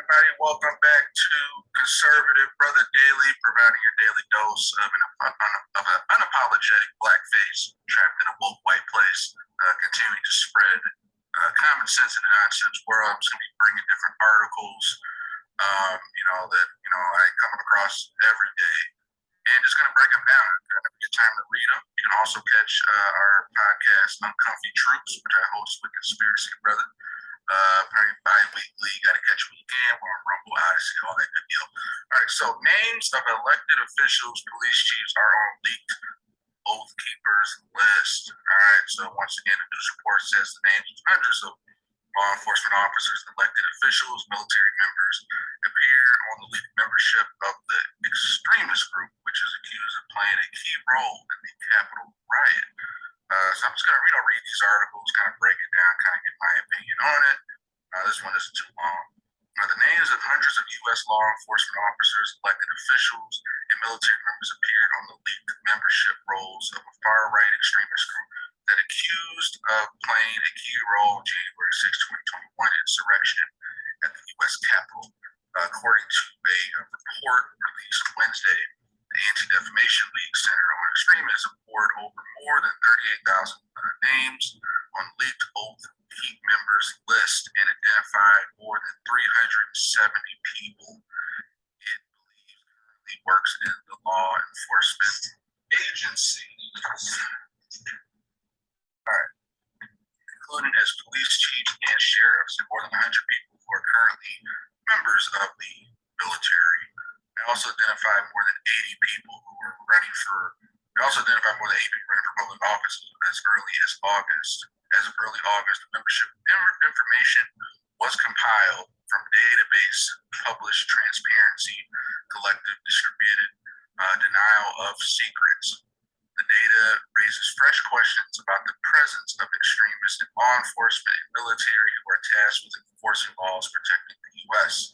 everybody? Welcome back to Conservative Brother Daily, providing your daily dose of an unapologetic blackface trapped in a woke white place, continuing to spread common sense in a nonsense world. I'm just going to be bringing different articles, that I come across every day, and just going to break them down. Have a good time to read them. You can also catch our podcast, Uncomfy Troops, which I host with Conspiracy Brother. Probably bi-weekly, got to catch weekend, we're on Rumble, Odyssey, all that good deal. All right, so names of elected officials, police chiefs are on leaked Oathkeepers list. All right, so once again, the news report says the names of hundreds of law enforcement officers, elected officials, military members appear on the leaked membership of the extremist group, which is accused of playing a key role in the Capitol riot. So I'm just going to read these articles, kind of break it down, kind of get my opinion on it. This one isn't too long. The names of hundreds of U.S. law enforcement officers, elected officials, and military members appeared on the leaked membership rolls of a far-right extremist group that accused of playing a key role in January 6, 2021 insurrection at the U.S. Capitol. According to a report released Wednesday, the Anti-Defamation League Center on Extremism poured over more than 38,000 names on leaked Oathkeep members list and identified more than 370 people it believes currently works in the law enforcement agency. All right. Including as police chiefs and sheriffs and more than 100 people who are currently members of the military. They also identified more than 80 people who were running for. They also identified more than 80 people running for public office as early as August. As of early August, the membership information was compiled from database published transparency, collective distributed denial of secrets. The data raises fresh questions about the presence of extremists in law enforcement and military who are tasked with enforcing laws protecting the U.S.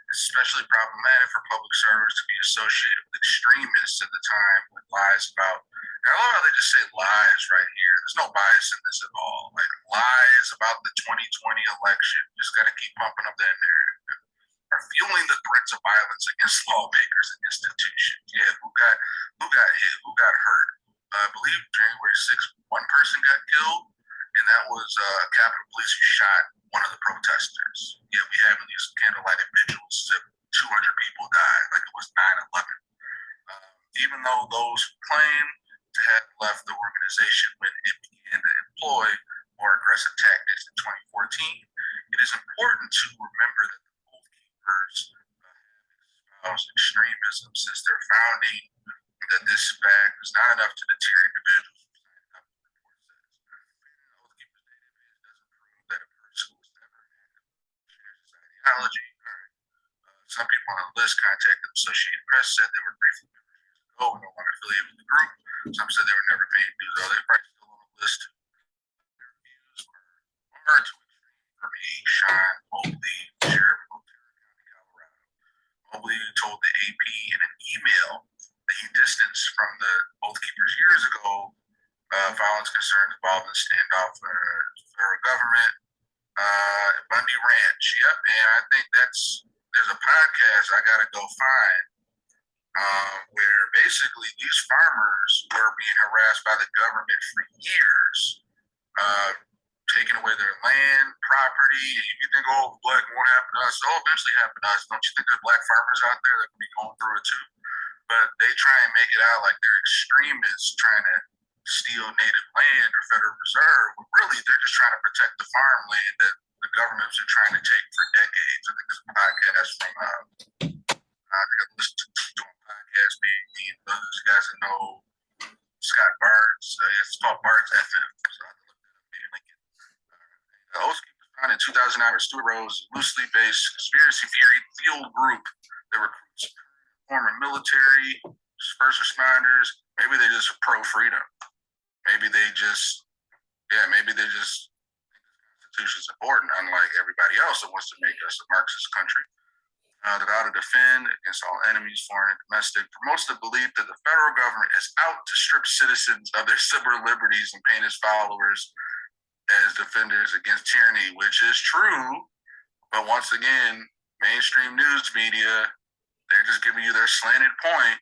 It's especially problematic for public servers to be associated with extremists at the time with lies about. I love how they just say lies right here. There's no bias in this at all. Like lies about the 2020 election. Just got to keep pumping up that narrative. Are fueling the threats of violence against lawmakers and institutions. Yeah, who got hit? Who got hurt? I believe January 6th, one person got killed, and that was Capitol Police who shot one of the protesters. Yeah, we have these candlelighted vigils that 200 people died, like it was 9/11. Even though those who claim to have left the organization when it began to employ more aggressive tactics in 2014, it is important to remember that the Oathkeepers have espoused extremism since their founding, that this fact is not enough to deter individuals from signing up, the report says. The Oathkeepers database doesn't prove that a person was never an active shares this ideology. All right. Some people on the list contacted the Associated Press, said they were briefly members years ago and no longer affiliated with the group. Some said they were never paying dues, though they're probably still on the list. Their views were far too extreme for me. Sean Mobley, Sheriff of Otero County, Colorado. Mobley told the AP in an email that he distanced from the Oathkeepers years ago, violence concerns involved in the standoff with the federal government. Bundy Ranch. Yep, man. I think there's a podcast I gotta go find where basically these farmers were being harassed by the government for years, taking away their land, property. And you think, oh, black won't happen to us. It'll eventually happen to us. Don't you think there's black farmers out there that could be going through it too? But they try and make it out like they're extremists trying to steal native land or Federal Reserve. But really, they're just trying to protect the farmland that the governments are trying to take for decades. I think there's a podcast from, I think I listened to a podcast, me and those guys that know Scott Barnes. It's called Barnes FM. So I have to look that up, maybe link it. Oathkeepers was founded in 2009 with Stuart Rose, loosely based conspiracy theory field group that recruits former military, first responders. Maybe they just pro freedom. Maybe they just think the Constitution is important, unlike everybody else that wants to make us a Marxist country. That ought to defend against all enemies, foreign and domestic, promotes the belief that the federal government is out to strip citizens of their civil liberties and paint its followers as defenders against tyranny, which is true. But once again, mainstream news media, they're just giving you their slanted point.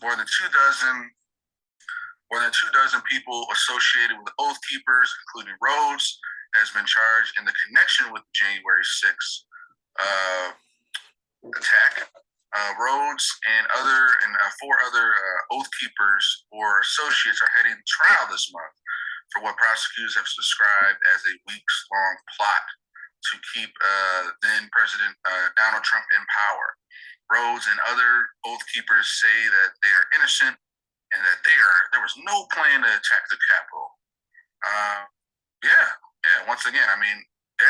More than two dozen people associated with Oathkeepers, including Rhodes, has been charged in the connection with January 6th attack. Rhodes and four other Oathkeepers or associates are heading to trial this month for what prosecutors have described as a weeks-long plot to keep then President Donald Trump in power. Rhodes and other Oathkeepers say that they are innocent and that there was no plan to attack the Capitol. Once again, I mean,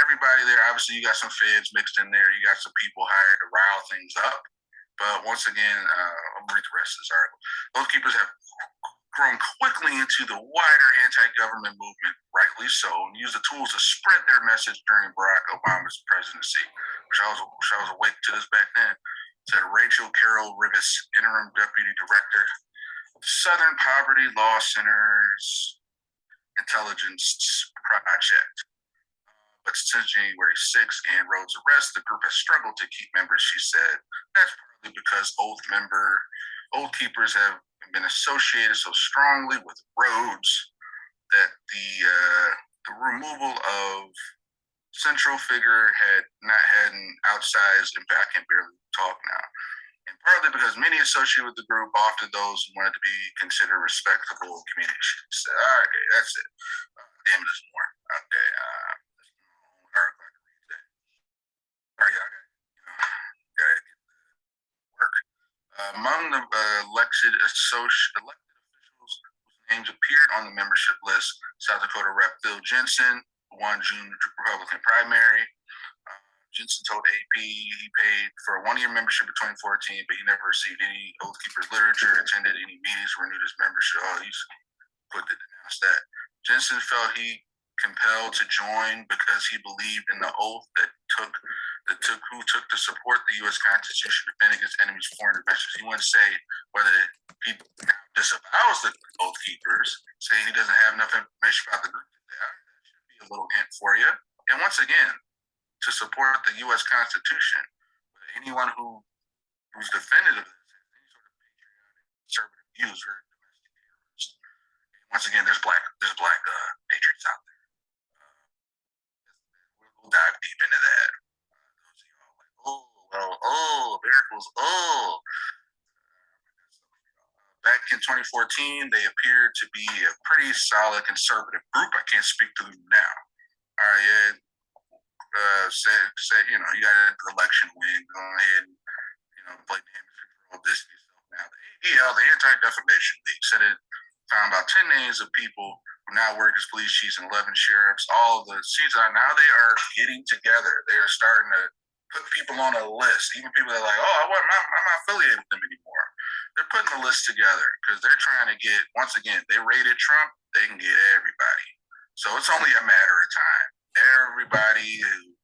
everybody there, obviously you got some feds mixed in there, you got some people hired to rile things up. But once again, I'll read the rest of this article. Oathkeepers have grown quickly into the wider anti-government movement, rightly so, and use the tools to spread their message during Barack Obama's presidency, which I was awake to this back then. Said Rachel Carroll Rivas, interim deputy director, Southern Poverty Law Center's Intelligence Project. But since January 6th and Rhodes' arrest, the group has struggled to keep members, she said. That's partly because Oathkeepers have been associated so strongly with Rhodes that the removal of central figure had not had an outsized impact. I can barely talk now. And partly because many associated with the group, often those who wanted to be considered respectable community. She said, all right, okay, that's it. Damn, there's more. Okay, among the elected officials whose names appeared on the membership list, South Dakota Rep. Phil Jensen won June Republican primary. Jensen told AP he paid for a one-year membership in 2014, but he never received any Oathkeepers literature, attended any meetings, renewed his membership. Oh, he's quick to denounce that. Jensen felt he compelled to join because he believed in the oath who took to support the U.S. Constitution, defend against enemies, foreign investors. He wouldn't say whether he disavows the Oathkeepers, saying he doesn't have enough information about the group. That should be a little hint for you. And once again, to support the U.S. Constitution, anyone who's defended of this, any sort of patriotic, conservative views, or domestic terrorists. Once again, there's black patriots out there. We'll dive deep into that. Those of y'all like, miracles, Back in 2014, they appeared to be a pretty solid conservative group. I can't speak to them now. All right, yeah. Said, you got an election win. Go ahead and, play damage control, distance yourself now. The ADL, the Anti-Defamation League, said it found about 10 names of people who now work as police chiefs and 11 sheriffs. All of the seats now they are getting together. They are starting to put people on a list. Even people that are like, I'm not affiliated with them anymore. They're putting the list together because they're trying to get, once again, they raided Trump, they can get everybody. So it's only a matter of time. Everybody who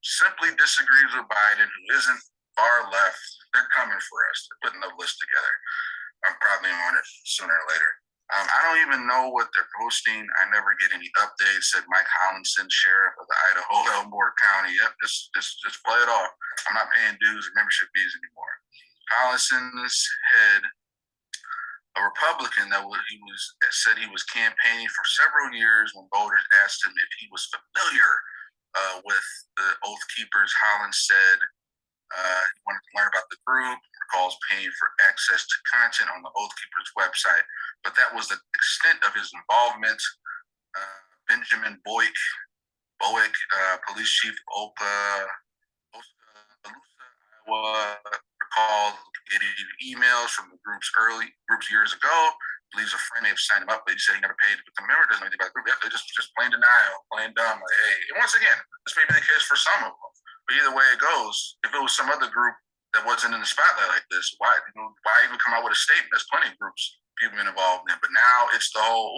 simply disagrees with Biden, who isn't far left, they're coming for us. They're putting the list together. I'm probably on it sooner or later. I don't even know what they're posting. I never get any updates. Said Mike Hollinson, sheriff of the Idaho Elmore County. Yep, just play it off. I'm not paying dues or membership fees anymore. Hollinson's head, a Republican that said he was campaigning for several years when voters asked him if he was familiar with the Oathkeepers. Hollins said he wanted to learn about the group, recalls paying for access to content on the Oathkeepers website, but that was the extent of his involvement. Benjamin Boyk, police chief of Iowa, recalled getting emails from the groups years ago. Believes a friend may have signed him up, but he said he never paid to become a member. Doesn't know anything about the group. They're just plain denial, plain dumb. Like, hey, and once again, this may be the case for some of them, but either way it goes, if it was some other group that wasn't in the spotlight like this, why even come out with a statement? There's plenty of groups people been involved in, but now it's the whole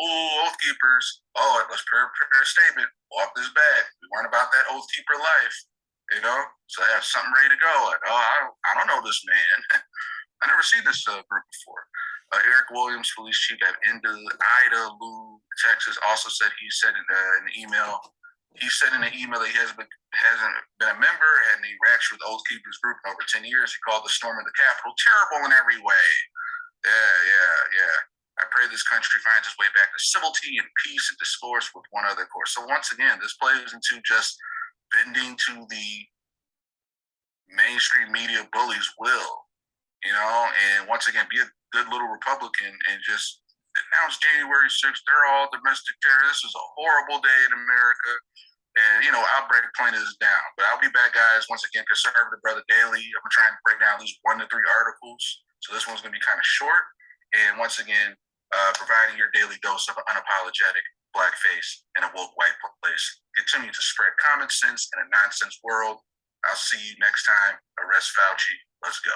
Oathkeepers. Let's prepare a statement off this bag. We learn about that Oathkeeper life, so I have something ready to go. Like, I don't know this man. I never seen this group before. Eric Williams, police chief at Idalou, Texas, also said he said in an email. He said in an email that he has hasn't been a member, had any interaction with the Oathkeepers group in over 10 years. He called the storm of the Capitol terrible in every way. Yeah. I pray this country finds its way back to civility and peace and discourse with one other course. So once again, this plays into just bending to the mainstream media bullies' will, and once again, be a good little Republican and just announce January 6th, they're all domestic terrorists. This is a horrible day in America. And, outbreak point is down. But I'll be back, guys. Once again, Conservative Brother Daily. I'm trying to break down at least 1 to 3 articles. So this one's going to be kind of short. And once again, providing your daily dose of unapologetic blackface in a woke white place. Continue to spread common sense in a nonsense world. I'll see you next time. Arrest Fauci. Let's go.